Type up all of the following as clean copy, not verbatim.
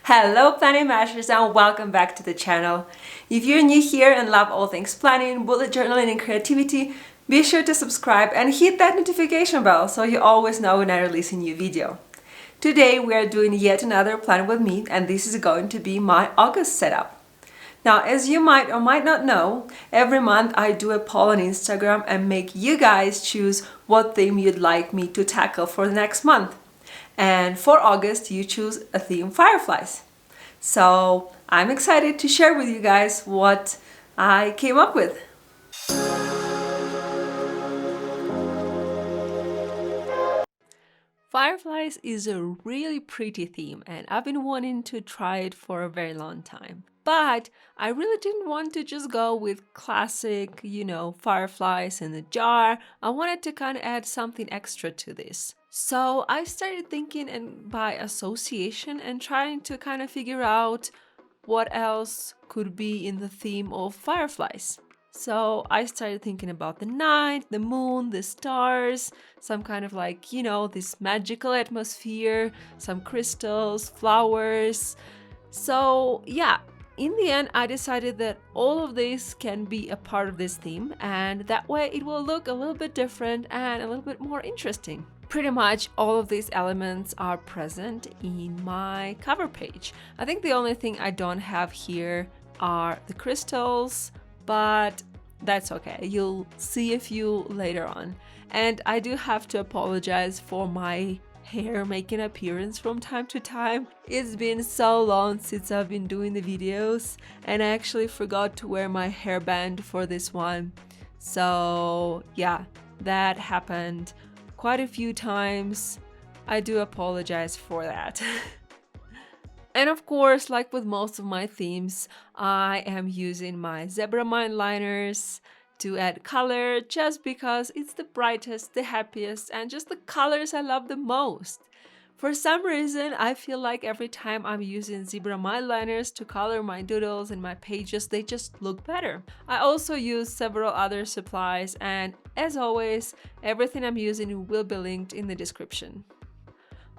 Hello planning masters and welcome back to the channel. If you're new here and love all things planning, bullet journaling and creativity, be sure to subscribe and hit that notification bell so you always know when I release a new video. Today we are doing yet another plan with me, and this is going to be my August setup. Now, as you might or might not know, every month I do a poll on Instagram and make you guys choose what theme you'd like me to tackle for the next month. And for August, you choose a theme Fireflies. So I'm excited to share with you guys what I came up with. Fireflies is a really pretty theme, and I've been wanting to try it for a very long time. But I really didn't want to just go with classic, fireflies in a jar. I wanted to kind of add something extra to this. So I started thinking and by association and trying to kind of figure out what else could be in the theme of fireflies. So I started thinking about the night, the moon, the stars, some kind of this magical atmosphere, some crystals, flowers. So yeah, in the end, I decided that all of this can be a part of this theme, and that way it will look a little bit different and a little bit more interesting. Pretty much all of these elements are present in my cover page. I think the only thing I don't have here are the crystals, but that's okay. You'll see a few later on. And I do have to apologize for my hair making an appearance from time to time. It's been so long since I've been doing the videos, and I actually forgot to wear my hairband for this one. So yeah, that happened quite a few times. I do apologize for that. And of course, like with most of my themes, I am using my zebra mind liners to add color just because it's the brightest, the happiest, and just the colors I love the most. For some reason, I feel like every time I'm using zebra mind liners to color my doodles and my pages, they just look better. I also use several other supplies, and as always, everything I'm using will be linked in the description.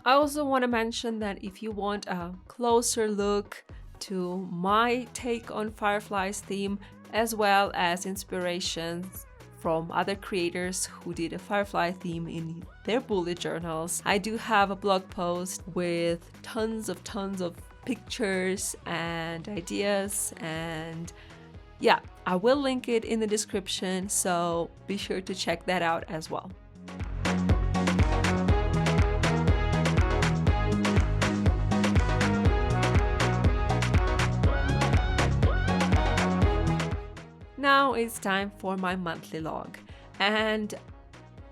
I also want to mention that if you want a closer look to my take on Firefly's theme, as well as inspirations from other creators who did a Firefly theme in their bullet journals, I do have a blog post with tons of pictures and ideas, and yeah, I will link it in the description, so be sure to check that out as well. Now it's time for my monthly log, and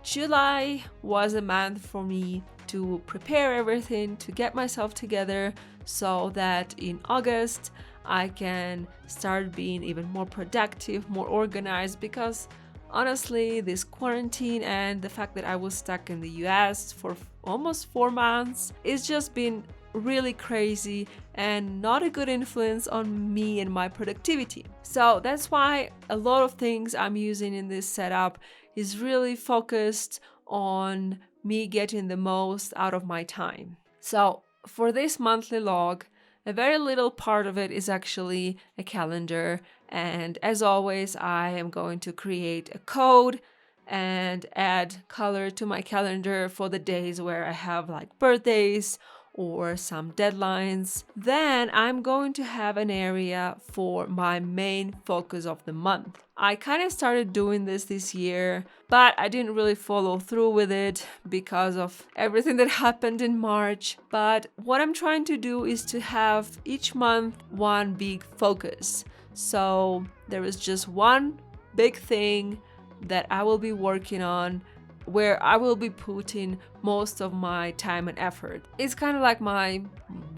July was a month for me to prepare everything, to get myself together so that in August I can start being even more productive, more organized, because honestly this quarantine and the fact that I was stuck in the US for almost 4 months, it's just been really crazy and not a good influence on me and my productivity. So that's why a lot of things I'm using in this setup is really focused on me getting the most out of my time. So for this monthly log, a very little part of it is actually a calendar, and as always I am going to create a code and add color to my calendar for the days where I have like birthdays or some deadlines. Then I'm going to have an area for my main focus of the month. I kind of started doing this year, but I didn't really follow through with it because of everything that happened in March. But what I'm trying to do is to have each month one big focus. So there is just one big thing that I will be working on, where I will be putting most of my time and effort. It's kind of like my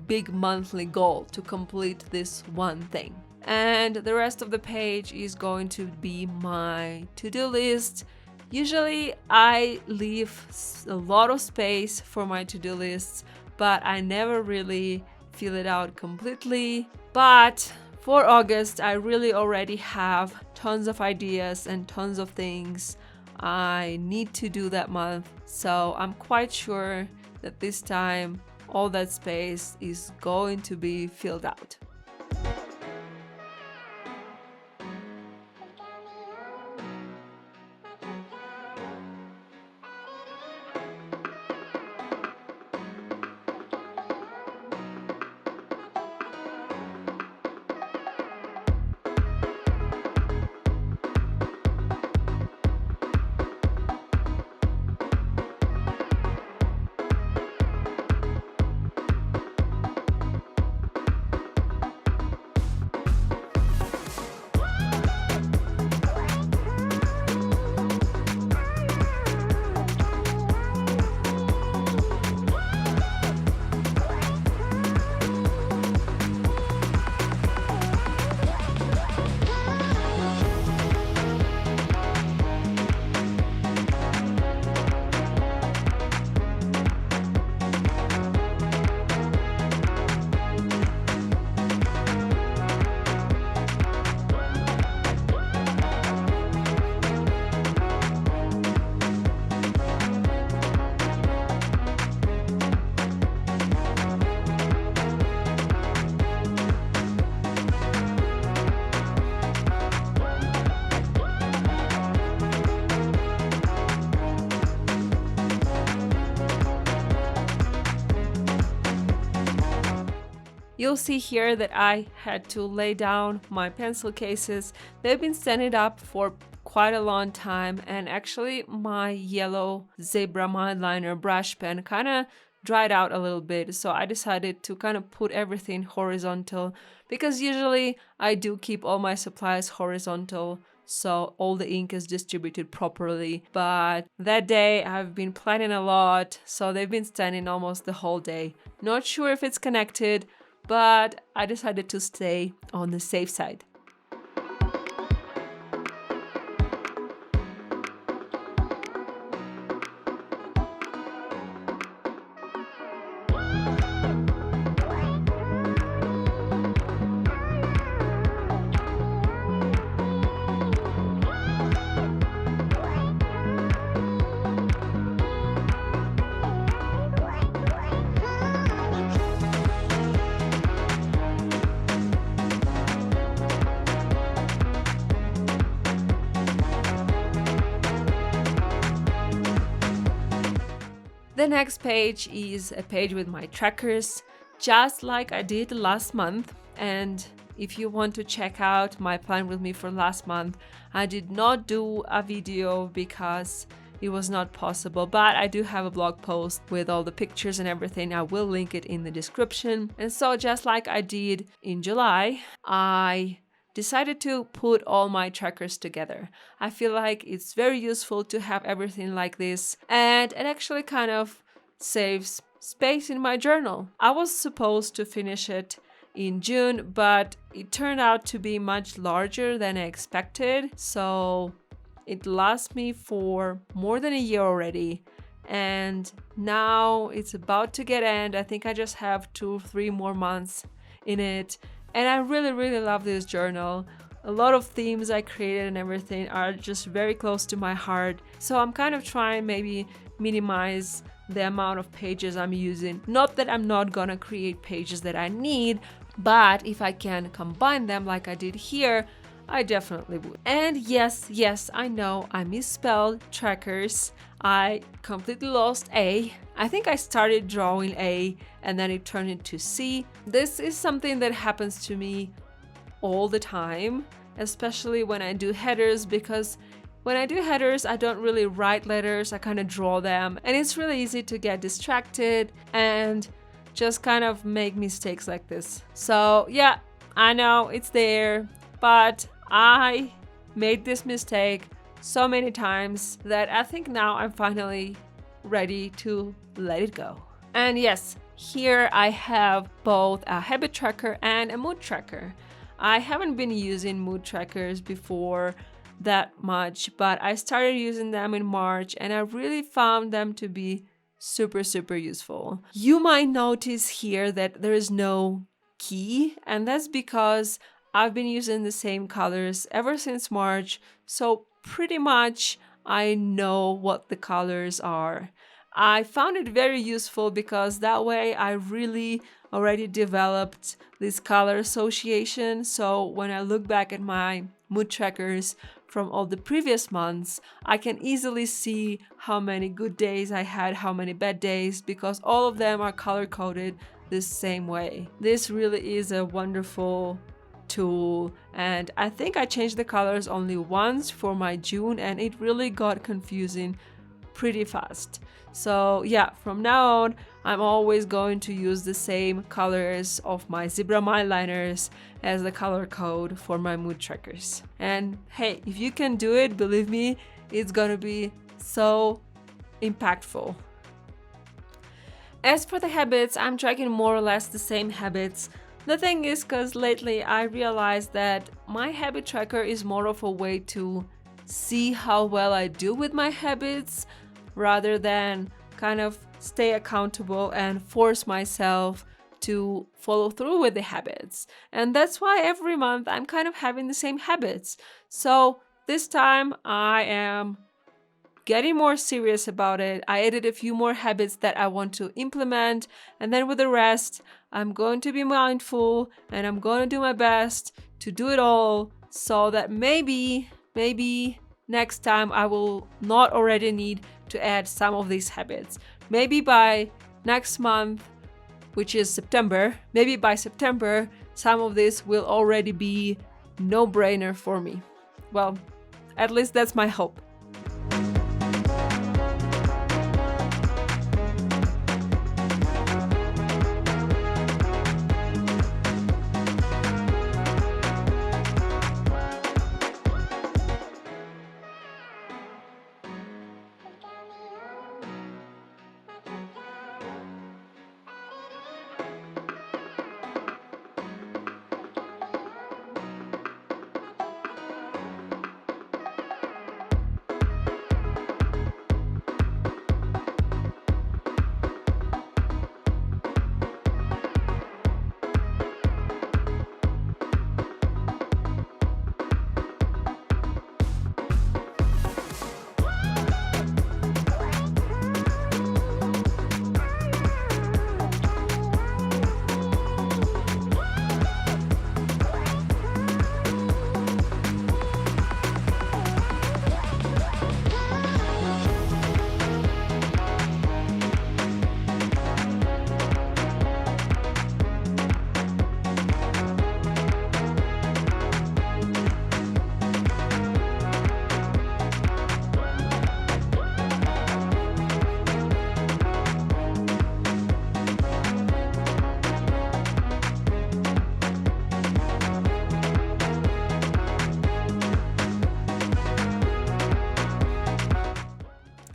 big monthly goal to complete this one thing. And the rest of the page is going to be my to-do list. Usually I leave a lot of space for my to-do lists, but I never really fill it out completely. But for August, I really already have tons of ideas and tons of things I need to do that month. So I'm quite sure that this time all that space is going to be filled out. You'll see here that I had to lay down my pencil cases. They've been standing up for quite a long time, and actually my yellow zebra mindliner brush pen kind of dried out a little bit, so I decided to kind of put everything horizontal, because usually I do keep all my supplies horizontal so all the ink is distributed properly. But that day I've been planning a lot, so they've been standing almost the whole day. Not sure if it's connected, but I decided to stay on the safe side. The next page is a page with my trackers, just like I did last month. And if you want to check out my plan with me for last month, I did not do a video because it was not possible, but I do have a blog post with all the pictures and everything. I will link it in the description. And so just like I did in July, I decided to put all my trackers together. I feel like it's very useful to have everything like this, and it actually kind of saves space in my journal. I was supposed to finish it in June, but it turned out to be much larger than I expected, so it lasts me for more than a year already. And now it's about to get end. I think I just have 2-3 more months in it. And I really love this journal. A lot of themes I created and everything are just very close to my heart. So I'm kind of trying maybe minimize the amount of pages I'm using. Not that I'm not gonna create pages that I need, but if I can combine them like I did here, I definitely would. And yes, I know I misspelled trackers. I completely lost A. I think I started drawing A and then it turned into C. This is something that happens to me all the time, especially when I do headers, because when I do headers, I don't really write letters, I kind of draw them, and it's really easy to get distracted and just kind of make mistakes like this. So yeah, I know it's there, but I made this mistake so many times that I think now I'm finally ready to let it go. And yes, here I have both a habit tracker and a mood tracker. I haven't been using mood trackers before that much, but I started using them in March and I really found them to be super useful. You might notice here that there is no key, and that's because I've been using the same colors ever since March, so pretty much I know what the colors are. I found it very useful because that way I really already developed this color association. So when I look back at my mood trackers from all the previous months, I can easily see how many good days I had, how many bad days, because all of them are color coded the same way. This really is a wonderful tool, and I think I changed the colors only once for my June, and it really got confusing pretty fast. So yeah, from now on, I'm always going to use the same colors of my zebra mile liners as the color code for my mood trackers. And hey, if you can do it, believe me, it's gonna be so impactful. As for the habits, I'm tracking more or less the same habits. The thing is, because lately I realized that my habit tracker is more of a way to see how well I do with my habits rather than kind of stay accountable and force myself to follow through with the habits. And that's why every month I'm kind of having the same habits. So this time I am getting more serious about it. I added a few more habits that I want to implement, and then with the rest, I'm going to be mindful and I'm going to do my best to do it all so that maybe next time I will not already need to add some of these habits. Maybe by next month, which is September, maybe by September, some of this will already be no-brainer for me. Well, at least that's my hope.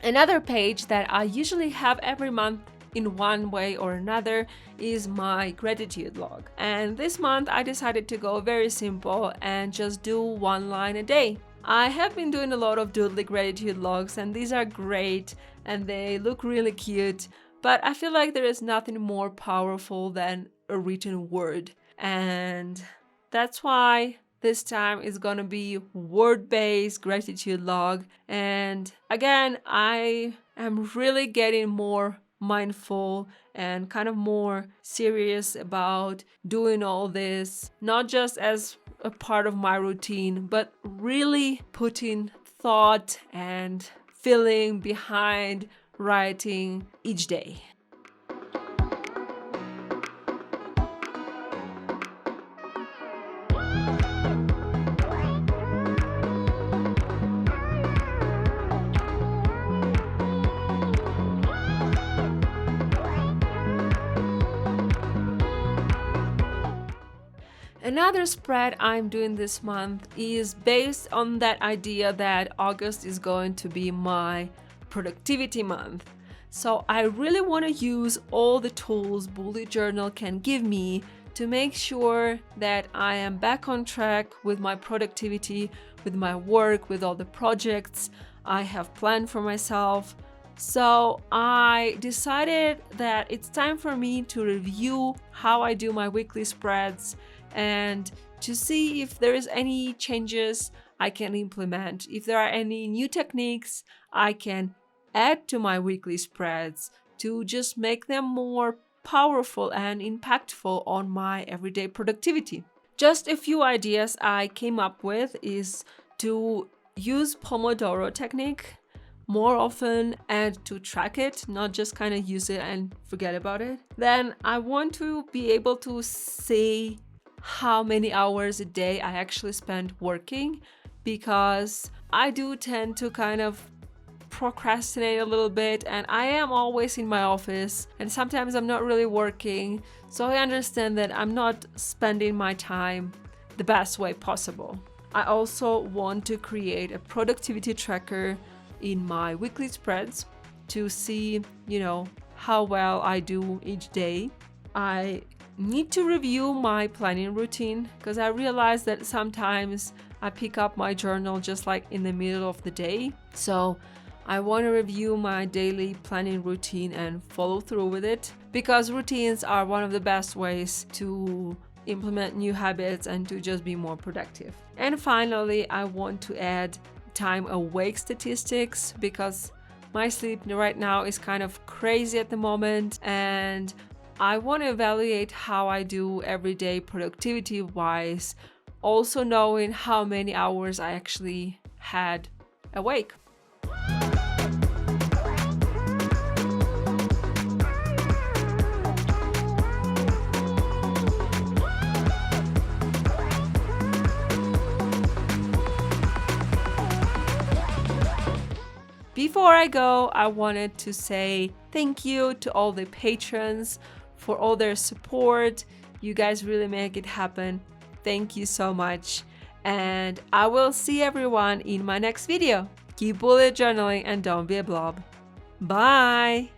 Another page that I usually have every month in one way or another is my gratitude log. And this month I decided to go very simple and just do one line a day. I have been doing a lot of doodly gratitude logs, and these are great and they look really cute, but I feel like there is nothing more powerful than a written word. And that's why this time is gonna be word-based gratitude log. And again, I am really getting more mindful and kind of more serious about doing all this, not just as a part of my routine, but really putting thought and feeling behind writing each day. Another spread I'm doing this month is based on that idea that August is going to be my productivity month. So I really want to use all the tools Bullet Journal can give me to make sure that I am back on track with my productivity, with my work, with all the projects I have planned for myself. So I decided that it's time for me to review how I do my weekly spreads and to see if there is any changes I can implement, if there are any new techniques I can add to my weekly spreads to just make them more powerful and impactful on my everyday productivity. Just a few ideas I came up with is to use Pomodoro technique more often and to track it, not just kind of use it and forget about it. Then I want to be able to see how many hours a day I actually spend working, because I do tend to kind of procrastinate a little bit, and I am always in my office and sometimes I'm not really working, so I understand that I'm not spending my time the best way possible. I also want to create a productivity tracker in my weekly spreads to see, how well I do each day. I need to review my planning routine because I realize that sometimes I pick up my journal just like in the middle of the day. So I want to review my daily planning routine and follow through with it, because routines are one of the best ways to implement new habits and to just be more productive. And finally, I want to add time awake statistics, because my sleep right now is kind of crazy at the moment, and I want to evaluate how I do every day productivity wise, also knowing how many hours I actually had awake. Before I go, I wanted to say thank you to all the patrons for all their support. You guys really make it happen. Thank you so much. And I will see everyone in my next video. Keep bullet journaling and don't be a blob. Bye!